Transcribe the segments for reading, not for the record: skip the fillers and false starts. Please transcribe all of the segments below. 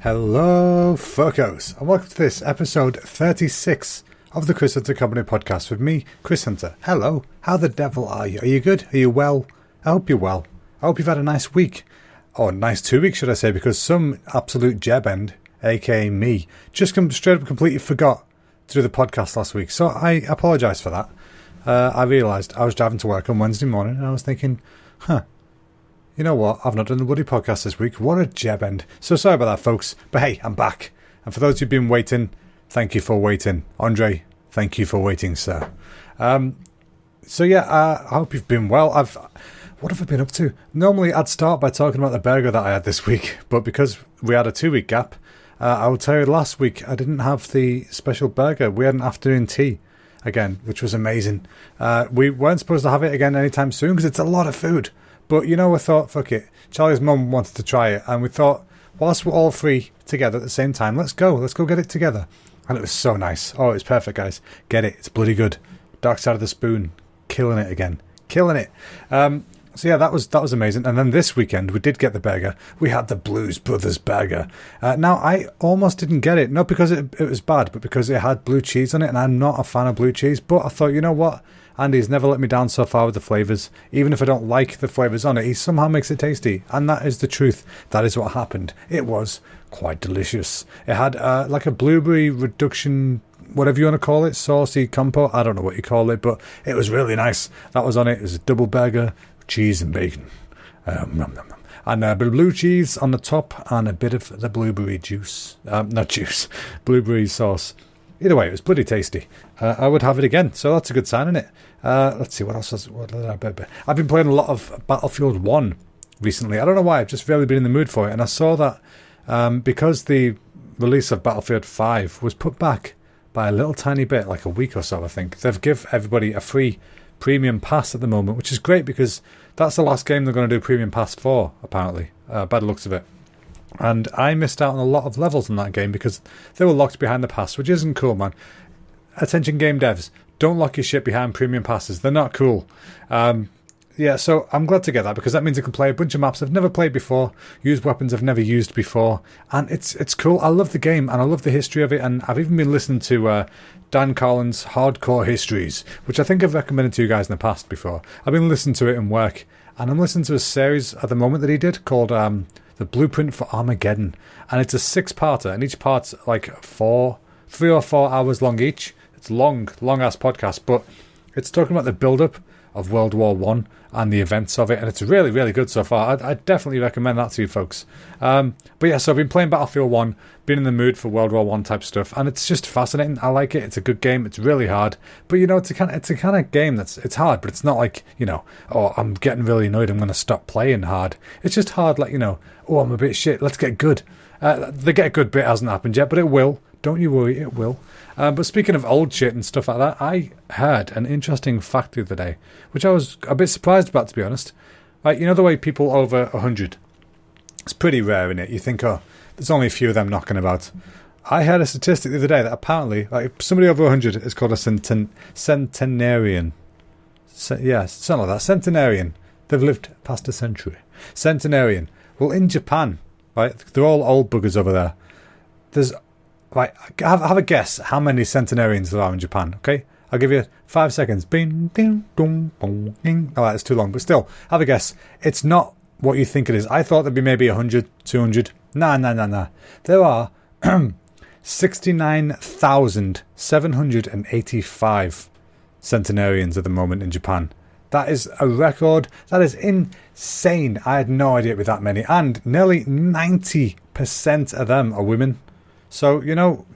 Hello, fuckos, and welcome to this episode 36 of the Chris Hunter Company podcast with me, Chris Hunter. Hello, how the devil are you? Are you good? Are you well? I hope you're well. I hope you've had a nice week. Or nice 2 weeks, should I say, because some absolute jebend, aka me, just straight up completely forgot to do the podcast last week. So I apologise for that. I realised I was driving to work on Wednesday morning and I was thinking, you know what? I've not done the bloody podcast this week. What a jebend. So sorry about that, folks. But hey, I'm back. And for those who've been waiting, thank you for waiting. Andre, thank you for waiting, sir. I hope you've been well. What have I been up to? Normally, I'd start by talking about the burger that I had this week. But because we had a 2-week gap, I will tell you last week I didn't have the special burger. We had an afternoon tea again, which was amazing. We weren't supposed to have it again anytime soon because it's a lot of food. But, we thought, fuck it. Charlie's mum wanted to try it. And we thought, whilst we're all free together at the same time, let's go get it together. And it was so nice. Oh, it was perfect, guys. Get it. It's bloody good. Dark Side of the Spoon. Killing it again. Killing it. That was amazing. And then this weekend, we did get the burger. We had the Blues Brothers burger. Now, I almost didn't get it. Not because it was bad, but because it had blue cheese on it. And I'm not a fan of blue cheese. But I thought, you know what? Andy's never let me down so far with the flavours. Even if I don't like the flavours on it, he somehow makes it tasty. And that is the truth. That is what happened. It was quite delicious. It had like a blueberry reduction, whatever you want to call it, saucy compote. I don't know what you call it, but it was really nice. That was on it. It was a double burger, cheese and bacon. And a bit of blue cheese on the top and a bit of the blueberry juice. Blueberry sauce. Either way, it was bloody tasty. I would have it again, so that's a good sign, isn't it? Let's see, what else? I've been playing a lot of Battlefield 1 recently. I don't know why, I've just really been in the mood for it. And I saw that because the release of Battlefield 5 was put back by a little tiny bit, like a week or so, I think. They've given everybody a free premium pass at the moment, which is great because that's the last game they're going to do premium pass for, apparently, by the looks of it. And I missed out on a lot of levels in that game because they were locked behind the pass, which isn't cool, man. Attention game devs, don't lock your shit behind premium passes. They're not cool. So I'm glad to get that because that means I can play a bunch of maps I've never played before, use weapons I've never used before, and it's cool. I love the game and I love the history of it, and I've even been listening to Dan Carlin's Hardcore Histories, which I think I've recommended to you guys in the past before. I've been listening to it in work, and I'm listening to a series at the moment that he did called The Blueprint for Armageddon, and it's a 6-parter, and each part's like 3 or 4 hours long each. It's long ass podcast, but it's talking about the build-up of World War One and the events of it, and it's really, really good so far. I'd definitely recommend that to you folks. So I've been playing Battlefield 1, been in the mood for World War One type stuff, and it's just fascinating. I like it. It's a good game. It's really hard, but it's a kind of game it's hard, but it's not like, oh, I'm getting really annoyed, I'm going to stop playing hard. It's just hard, like, oh, I'm a bit shit, let's get good. The get good bit hasn't happened yet, but it will. Don't you worry, it will. But speaking of old shit and stuff like that, I heard an interesting fact the other day, which I was a bit surprised about, to be honest. Like, the way people over 100, it's pretty rare, isn't it? You think, oh, there's only a few of them knocking about. I heard a statistic the other day that apparently, like, somebody over 100 is called a centenarian. Something like that. Centenarian. They've lived past a century. Centenarian. Well, in Japan, right, they're all old buggers over there. There's... Right, have a guess how many centenarians there are in Japan, okay? I'll give you 5 seconds. Bing, ding, dong, bong, ding. Oh, that's too long, but still, have a guess. It's not what you think it is. I thought there'd be maybe 100, 200. Nah. There are 69,785 centenarians at the moment in Japan. That is a record. That is insane. I had no idea it'd be that many. And nearly 90% of them are women. So,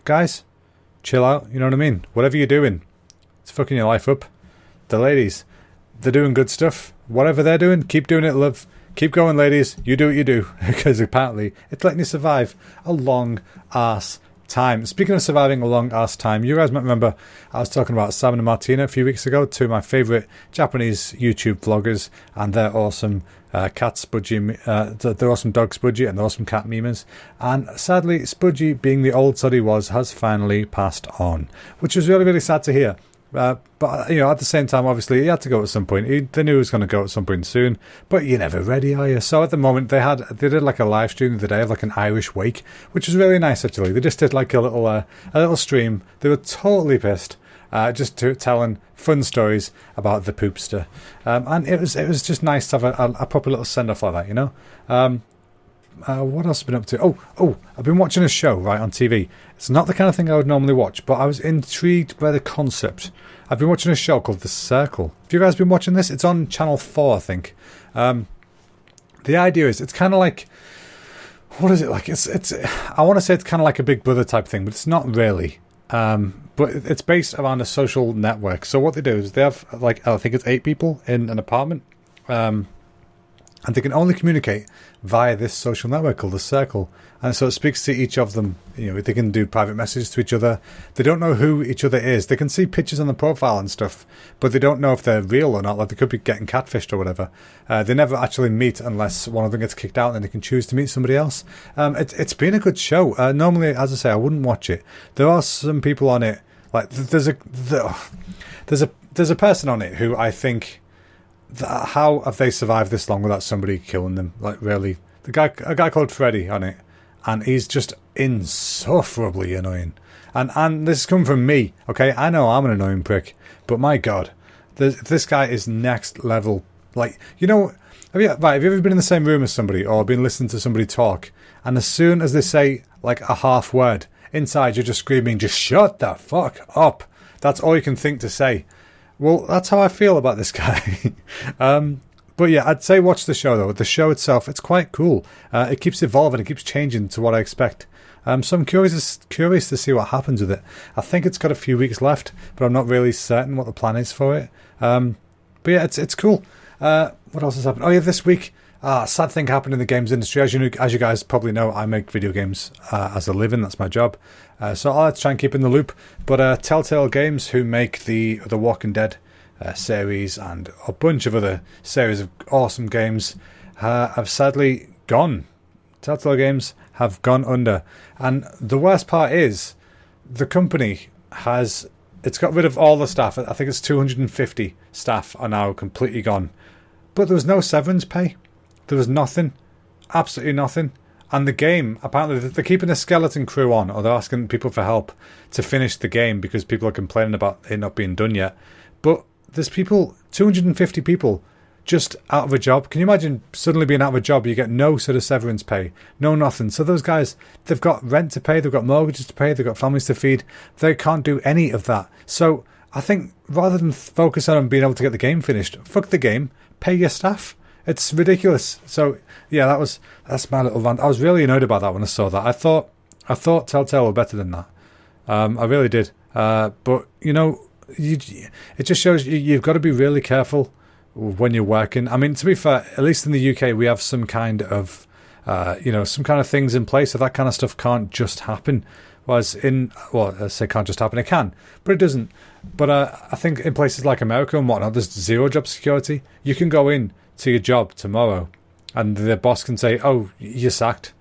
guys, chill out, you know what I mean? Whatever you're doing, it's fucking your life up. The ladies, they're doing good stuff. Whatever they're doing, keep doing it, love. Keep going, ladies. You do what you do. Because apparently, it's letting you survive a long-ass time. Speaking of surviving a long-ass time, you guys might remember I was talking about Sam and Martina a few weeks ago, two of my favourite Japanese YouTube vloggers, and their awesome cat Spudgy, their awesome dog Spudgy and their awesome cat Mimas. And sadly, Spudgy, being the old sod he was, has finally passed on, which was really, really sad to hear. But, at the same time, obviously, he had to go at some point. They knew he was going to go at some point soon, but you're never ready, are you? So at the moment, they did like a live stream the other day of like an Irish wake, which was really nice, actually. They just did like a little stream. They were totally pissed, just telling fun stories about the poopster. And it was just nice to have a proper little send-off like that, what else have I been up to? Oh, I've been watching a show, right, on TV. It's not the kind of thing I would normally watch, but I was intrigued by the concept. I've been watching a show called The Circle. Have you guys been watching this? It's on Channel 4, I think. The idea is, it's kind of like, what is it like? It's. I want to say it's kind of like a Big Brother type thing, but it's not really. But it's based around a social network. So what they do is they have, like, I think it's 8 people in an apartment. And they can only communicate via this social network called The Circle. And so it speaks to each of them. They can do private messages to each other. They don't know who each other is. They can see pictures on the profile and stuff, but they don't know if they're real or not. Like, they could be getting catfished or whatever. They never actually meet unless one of them gets kicked out and then they can choose to meet somebody else. It's been a good show. Normally, as I say, I wouldn't watch it. There are some people on it. Like, there's a person on it who I think... How have they survived this long without somebody killing them? Like, really? A guy called Freddy on it, and he's just insufferably annoying. And this has come from me, okay? I know I'm an annoying prick, but my God, this guy is next level. Like, have you ever been in the same room as somebody or been listening to somebody talk, and as soon as they say, like, a half word, inside you're just screaming, just shut the fuck up. That's all you can think to say. Well, that's how I feel about this guy. But yeah, I'd say watch the show, though. The show itself, it's quite cool. It keeps evolving. It keeps changing to what I expect. So I'm curious to see what happens with it. I think it's got a few weeks left, but I'm not really certain what the plan is for it. But yeah, it's cool. What else has happened? Oh yeah, this week, sad thing happened in the games industry. As you guys probably know, I make video games as a living. That's my job. So I'll try and keep in the loop. But Telltale Games, who make the Walking Dead series and a bunch of other series of awesome games, have sadly gone. Telltale Games have gone under. And the worst part is, the company it's got rid of all the staff. I think it's 250 staff are now completely gone. But there was no severance pay. There was nothing. Absolutely nothing. And the game, apparently, they're keeping a skeleton crew on, or they're asking people for help to finish the game because people are complaining about it not being done yet. But there's 250 people just out of a job. Can you imagine suddenly being out of a job? You get no sort of severance pay, no nothing. So those guys, they've got rent to pay, they've got mortgages to pay, they've got families to feed. They can't do any of that. So I think rather than focus on being able to get the game finished, fuck the game, pay your staff. It's ridiculous. So yeah, that's my little rant. I was really annoyed about that when I saw that. I thought Telltale were better than that. I really did. But it just shows you've got to be really careful when you're working. I mean, to be fair, at least in the UK, we have some kind of things in place, so that kind of stuff can't just happen. Whereas I say can't just happen, it can, but it doesn't. But I think in places like America and whatnot, there's zero job security. You can go in to your job tomorrow and the boss can say, oh, you're sacked.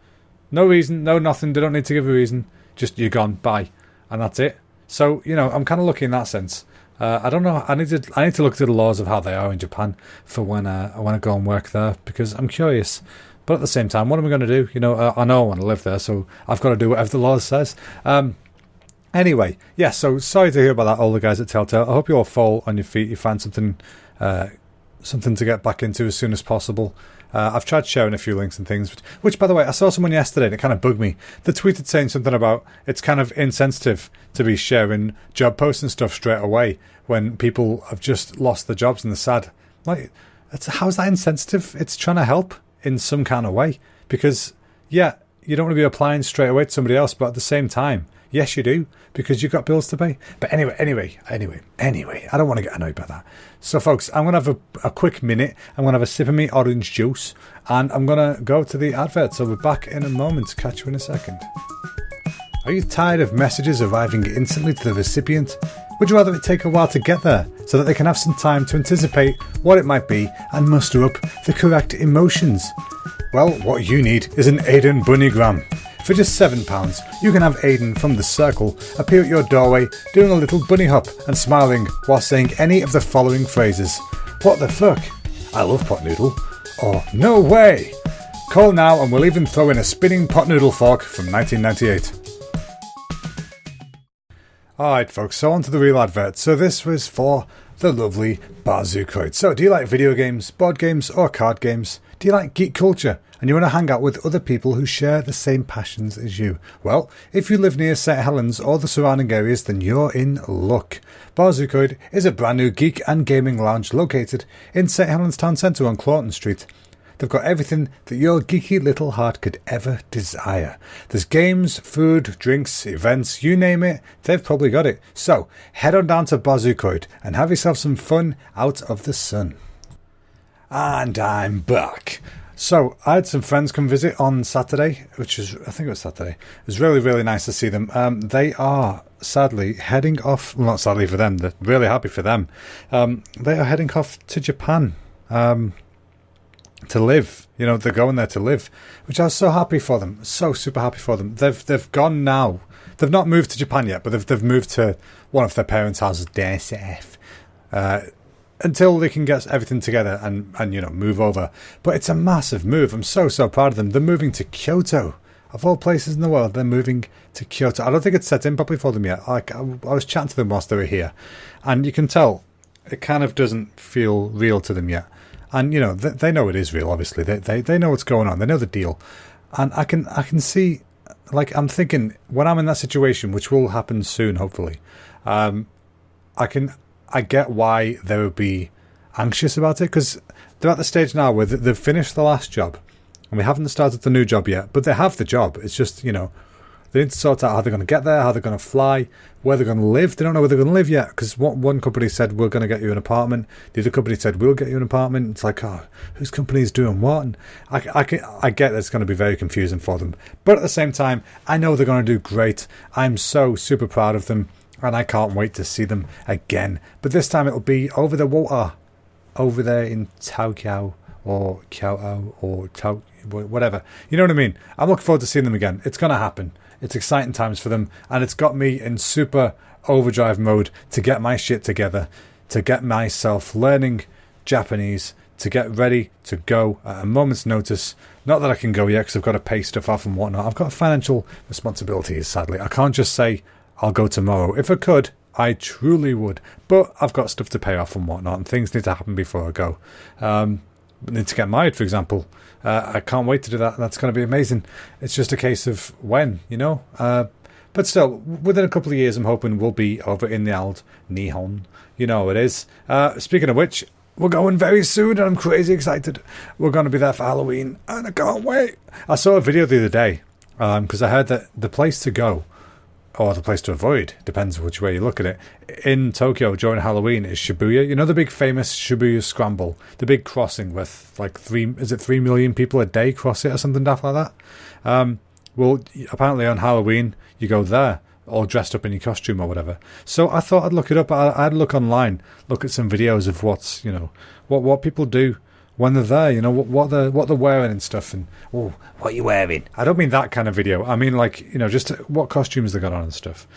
No reason, no nothing, they don't need to give a reason, just you're gone, bye. And that's it. So, I'm kind of lucky in that sense. I don't know, I need to look at the laws of how they are in Japan for when I go and work there, because I'm curious. But at the same time, what am I going to do? I know I want to live there, so I've got to do whatever the law says. Anyway, yeah, so sorry to hear about that, all the guys at Telltale. I hope you all fall on your feet, you find something to get back into as soon as possible. I've tried sharing a few links and things, which, by the way, I saw someone yesterday and it kind of bugged me. They tweeted saying something about it's kind of insensitive to be sharing job posts and stuff straight away when people have just lost their jobs and they're sad. Like, how's that insensitive? It's trying to help in some kind of way. Because, yeah, you don't want to be applying straight away to somebody else, but at the same time, yes, you do, because you've got bills to pay. But anyway, I don't want to get annoyed by that. So, folks, I'm going to have a quick minute. I'm going to have a sip of me orange juice, and I'm going to go to the advert. So we're back in a moment. Catch you in a second. Are you tired of messages arriving instantly to the recipient? Would you rather it take a while to get there, so that they can have some time to anticipate what it might be and muster up the correct emotions? Well, what you need is an Aiden Bunnygram. For just £7, you can have Aiden from The Circle appear at your doorway doing a little bunny hop and smiling while saying any of the following phrases. What the fuck? I love pot noodle. Or no way! Call now and we'll even throw in a spinning pot noodle fork from 1998. Alright folks, so on to the real advert. So this was for the lovely Bazookoid. So do you like video games, board games or card games? Do you like geek culture and you want to hang out with other people who share the same passions as you? Well, if you live near St Helens or the surrounding areas, then you're in luck. Bazookoid is a brand new geek and gaming lounge located in St Helens Town Centre on Clawton Street. They've got everything that your geeky little heart could ever desire. There's games, food, drinks, events, you name it, they've probably got it. So head on down to Bazookoid and have yourself some fun out of the sun. And I'm back. So I had some friends come visit on Saturday, I think it was Saturday. It was really, really nice to see them. They are sadly heading off, well, not sadly for them, they're really happy for them. They are heading off to Japan. To live, they're going there to live, which I was so happy for them, so super happy for them. They've gone now. They've not moved to Japan yet, but they've moved to one of their parents' houses, DSF, until they can get everything together and move over. But it's a massive move. I'm so proud of them. They're moving to Kyoto, of all places in the world. They're moving to Kyoto. I don't think it's set in properly for them yet. I was chatting to them whilst they were here, and you can tell it kind of doesn't feel real to them yet. And they know it is real. Obviously, they know what's going on. They know the deal, and I can see. Like, I'm thinking when I'm in that situation, which will happen soon, hopefully. I get why they would be anxious about it, because they're at the stage now where they've finished the last job, and we haven't started the new job yet. But they have the job. It's just they need to sort out how they're going to get there, how they're going to fly, where they're going to live. They don't know where they're going to live yet, because one company said, we're going to get you an apartment. The other company said, we'll get you an apartment. It's like, oh, whose company is doing what? And I get that it's going to be very confusing for them. But at the same time, I know they're going to do great. I'm so super proud of them, and I can't wait to see them again. But this time it'll be over the water, over there in Tokyo or Kyoto or whatever. You know what I mean? I'm looking forward to seeing them again. It's going to happen. It's exciting times for them, and it's got me in super overdrive mode to get my shit together, to get myself learning Japanese, to get ready to go at a moment's notice. Not that I can go yet, because I've got to pay stuff off and whatnot. I've got financial responsibilities, sadly. I can't just say I'll go tomorrow. If I could, I truly would. But I've got stuff to pay off and whatnot, and things need to happen before I go. I need to get married, for example. I can't wait to do that. That's going to be amazing. It's just a case of when, But still, within a couple of years, I'm hoping we'll be over in the old Nihon. You know how it is. Speaking of which, we're going very soon, and I'm crazy excited. We're going to be there for Halloween, and I can't wait. I saw a video the other day, because I heard that the place to go, or the place to avoid, depends which way you look at it, in Tokyo during Halloween is Shibuya. The big famous Shibuya Scramble, the big crossing with like 3 million people a day cross it or something daft like that. Well, apparently on Halloween you go there all dressed up in your costume or whatever. So I thought I'd look it up. I'd look online, look at some videos of what's what people do when they're there, what they're wearing and stuff, and what are you wearing? I don't mean that kind of video. I mean just what costumes they got on and stuff.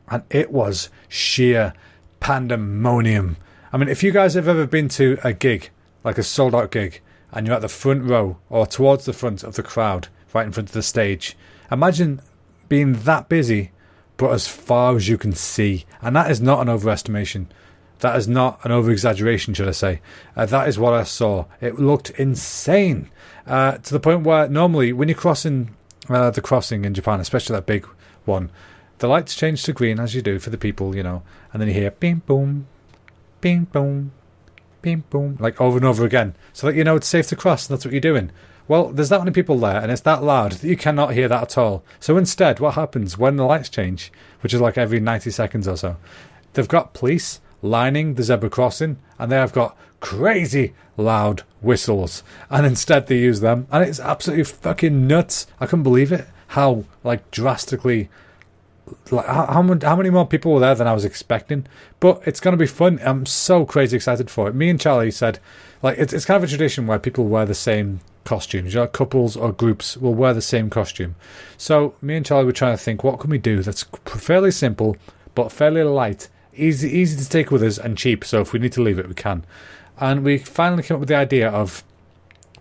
And it was sheer pandemonium. I mean, if you guys have ever been to a gig, like a sold out gig, and you're at the front row or towards the front of the crowd, right in front of the stage, imagine being that busy, but as far as you can see. And that is not an overestimation. That is not an over-exaggeration, should I say. That is what I saw. It looked insane. To the point where normally when you're crossing the crossing in Japan, especially that big one, the lights change to green, as you do for the people, and then you hear bing boom, bing boom, bing boom, like over and over again. So that it's safe to cross, and that's what you're doing. Well, there's that many people there, and it's that loud that you cannot hear that at all. So instead, what happens when the lights change, which is like every 90 seconds or so, they've got police lining the zebra crossing, and they have got crazy loud whistles, and instead they use them, and it's absolutely fucking nuts. I couldn't believe it, how drastically, how many more people were there than I was expecting. But it's going to be fun. I'm so crazy excited for it. Me and Charlie said, it's kind of a tradition where people wear the same costumes. Couples or groups will wear the same costume. So me and Charlie were trying to think, what can we do that's fairly simple but fairly light, easy to take with us and cheap, so if we need to leave it, we can. And we finally came up with the idea of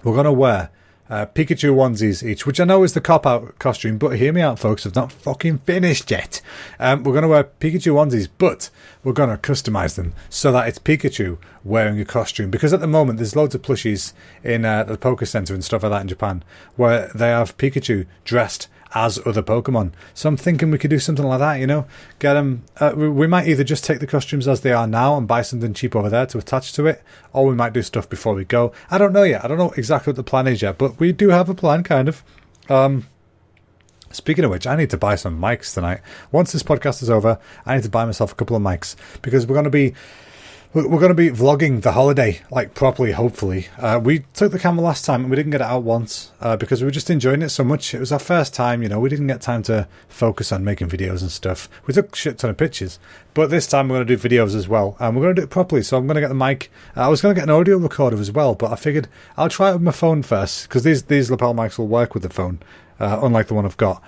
we're going to wear Pikachu onesies each, which I know is the cop-out costume, but hear me out, folks, I've not fucking finished yet. We're going to wear Pikachu onesies, but we're going to customise them so that it's Pikachu wearing a costume, because at the moment there's loads of plushies in the Poké Center and stuff like that in Japan where they have Pikachu dressed as other Pokemon. So I'm thinking we could do something like that, get them. We might either just take the costumes as they are now and buy something cheap over there to attach to it, or we might do stuff before we go. I don't know yet. I don't know exactly what the plan is yet, but we do have a plan, kind of. Speaking of which, I need to buy some mics tonight. Once this podcast is over, I need to buy myself a couple of mics, because we're going to be vlogging the holiday, like, properly, hopefully. We took the camera last time and we didn't get it out once because we were just enjoying it so much. It was our first time, we didn't get time to focus on making videos and stuff. We took a shit ton of pictures, but this time we're going to do videos as well, and we're going to do it properly. So I'm going to get the mic. I was going to get an audio recorder as well, but I figured I'll try it with my phone first, because these lapel mics will work with the phone, unlike the one I've got.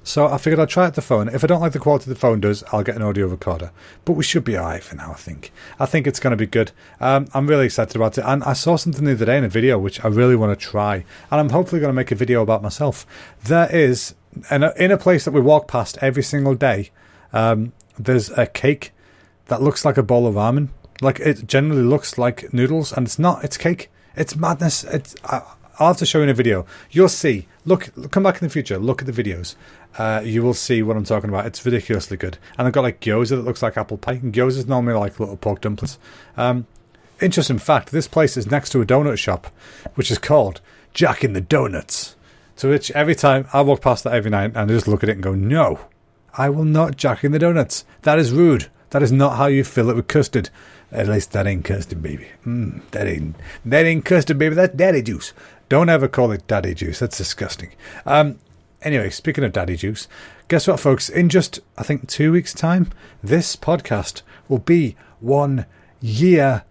So I figured I'd try it with the phone. If I don't like the quality the phone does, I'll get an audio recorder. But we should be alright for now, I think. I think it's going to be good. I'm really excited about it. And I saw something the other day in a video which I really want to try. And I'm hopefully going to make a video about myself. There is, in a place that we walk past every single day, there's a cake that looks like a bowl of ramen. Like, it generally looks like noodles, and it's not. It's cake. It's madness. I'll have to show you in a video. You'll see. Look, come back in the future. Look at the videos. You will see what I'm talking about. It's ridiculously good. And I've got like gyoza that looks like apple pie. And gyoza is normally like little pork dumplings. Interesting fact, this place is next to a donut shop, which is called Jack in the Donuts. To which every time I walk past that every night and I just look at it and go, no, I will not Jack in the Donuts. That is rude. That is not how you fill it with custard. At least that ain't custard, baby. That ain't custard, baby. That's daddy juice. Don't ever call it daddy juice. That's disgusting. Anyway, speaking of daddy juice, guess what, folks? In just, I think, 2 weeks' time, this podcast will be 1 year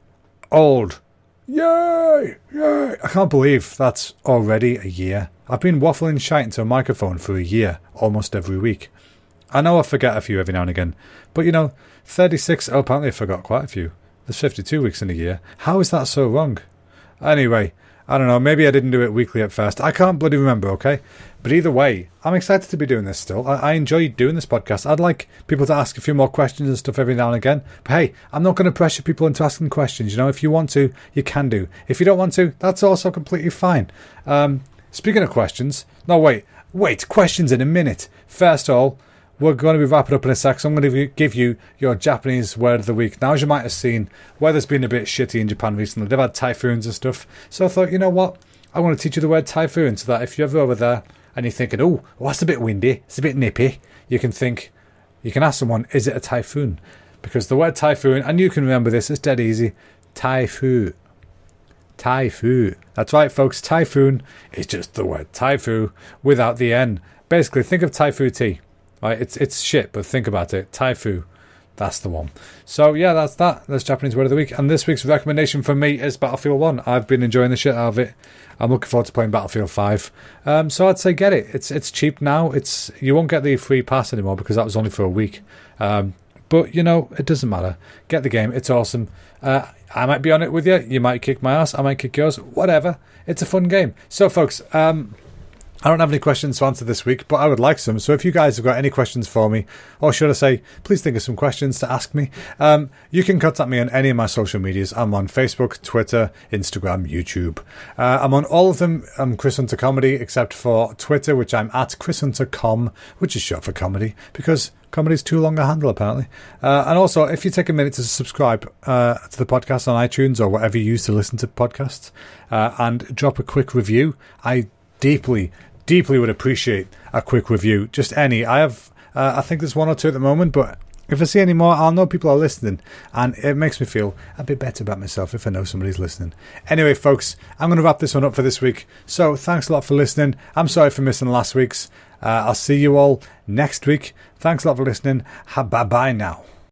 old. Yay! Yay! I can't believe that's already a year. I've been waffling shite into a microphone for a year, almost every week. I know I forget a few every now and again, but 36, apparently I forgot quite a few. There's 52 weeks in a year. How is that so wrong? Anyway, I don't know, maybe I didn't do it weekly at first. I can't bloody remember, okay? But either way, I'm excited to be doing this still. I enjoy doing this podcast. I'd like people to ask a few more questions and stuff every now and again. But hey, I'm not going to pressure people into asking questions. If you want to, you can do. If you don't want to, that's also completely fine. Speaking of questions, no, wait, questions in a minute. First of all, we're going to be wrapping up in a sec, so I'm going to give you your Japanese word of the week. Now, as you might have seen, weather's been a bit shitty in Japan recently. They've had typhoons and stuff. So I thought, you know what? I want to teach you the word typhoon, so that if you're ever over there and you're thinking, oh, that's a bit windy, it's a bit nippy, you can ask someone, is it a typhoon? Because the word typhoon, and you can remember this, it's dead easy, typhoon. Typhoon. That's right, folks, typhoon is just the word typhoon without the N. Basically, think of typhoon tea. Right, it's shit, but think about it. Taifu, that's the one. So yeah, that's that. That's Japanese word of the week. And this week's recommendation for me is Battlefield 1. I've been enjoying the shit out of it. I'm looking forward to playing Battlefield 5. So I'd say get it. It's cheap now. You won't get the free pass anymore because that was only for a week. But it doesn't matter. Get the game. It's awesome. I might be on it with you. You might kick my ass. I might kick yours. Whatever. It's a fun game. So folks, I don't have any questions to answer this week, but I would like some. So if you guys have got any questions for me, or should I say, please think of some questions to ask me, you can contact me on any of my social medias. I'm on Facebook, Twitter, Instagram, YouTube. I'm on all of them. I'm Chris Hunter Comedy, except for Twitter, which I'm at Chris Hunter Com, which is short for comedy, because comedy's too long a handle, apparently. And also, if you take a minute to subscribe to the podcast on iTunes or whatever you use to listen to podcasts, and drop a quick review, I deeply would appreciate a quick review. Just any. I think there's one or two at the moment, but if I see any more, I'll know people are listening, and it makes me feel a bit better about myself if I know somebody's listening. Anyway, folks, I'm going to wrap this one up for this week. So thanks a lot for listening. I'm sorry for missing last week's. I'll see you all next week. Thanks a lot for listening. Bye-bye now.